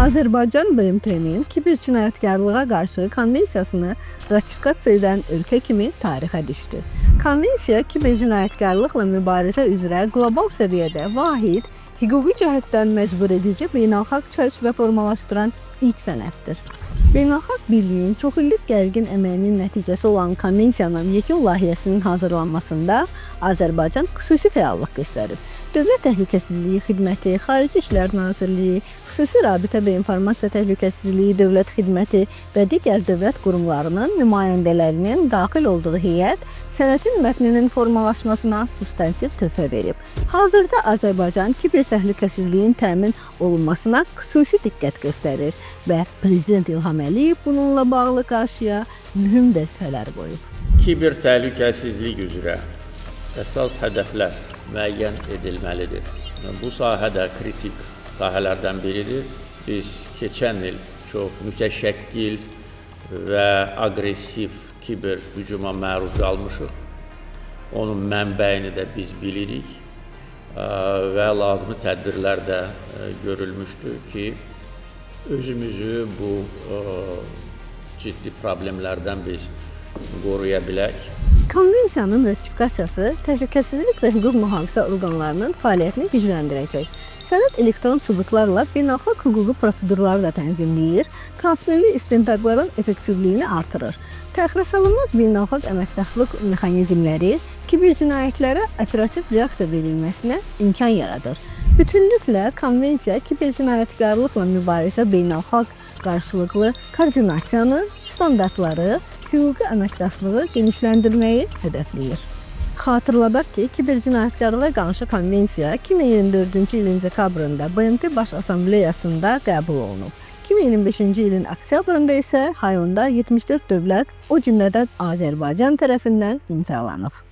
Azərbaycan BMT-nin kibercinayətkarlığa qarşı konvensiyasını ratifikasiya edən ölkə kimi tarixə düşdü. Konvensiya kibercinayətkarlıqla mübarizə üzrə qlobal səviyyədə vahid, hüquqi cəhətdən məcbur edici beynəlxalq çərçivə və formalaşdıran ilk sənəddir. Beynəlxalq birliyin çoxillik gərgin əməyinin nəticəsi olan konvensiyanın yekun layihəsinin hazırlanmasında Azərbaycan xüsusi fəallıq göstərib. Dövlət Təhlükəsizliyi Xidməti, Xarici İşlər Nazirliyi, Xüsusi Rabitə və İnformasiya Təhlükəsizliyi Dövlət Xidməti və digər dövlət qurumlarının nümayəndələrinin daxil olduğu heyət sənədin mətninin formalaşmasına substantiv töhfə verib. Hazırda Azərbaycan kiber təhlükəsizliyin təmin olunmasına xüsusi diqqət göstərir və Prezident İlham Əliyev bununla bağlı qarşıya mühüm vəzifələr qoyub. Kiber təhlükəsizlik üzrə əsas hədəflər müəyyən edilməlidir. Bu sahədə kritik sahələrdən biridir. Biz keçən il çox mütəşəkkil və aqressiv kiber hücuma məruz qalmışıq. Onun mənbəyini də biz bilirik və lazımi tədbirlər də görülmüşdür ki, özümüzü bu ciddi problemlərdən biz qoruya bilək. Konvensiyanın ratifikasiyası təhlükəsizlik və hüquq mühafizə orqanlarının fəaliyyətini gücləndirəcək. Sənəd elektron sübutlarla beynəlxalq hüquqi prosedurları da tənzimləyir, transferli istintaqların effektivliyini artırır. Təxirəsalınmaz beynəlxalq əməkdaşlıq mexanizmləri kiber cinayətlərə operativ reaksiya verilməsinə imkan yaradır. Bütünlüklə konvensiya kiber cinayətkarlıqla mübarizə beynəlxalq qarşılıqlı koordinasiyanı, standartları, hüquqi əməkdaşlığı genişləndirməyi hədəfləyir. Xatırladaq ki, kiber cinayətkarlığa qarşı konvensiya 2024-cü ilin dekabrında BMT Baş Assambleyasında qəbul olunub. 2025-ci ilin oktyabrında isə Hayonda 74 dövlət, o cümlədən Azərbaycan tərəfindən imzalanıb.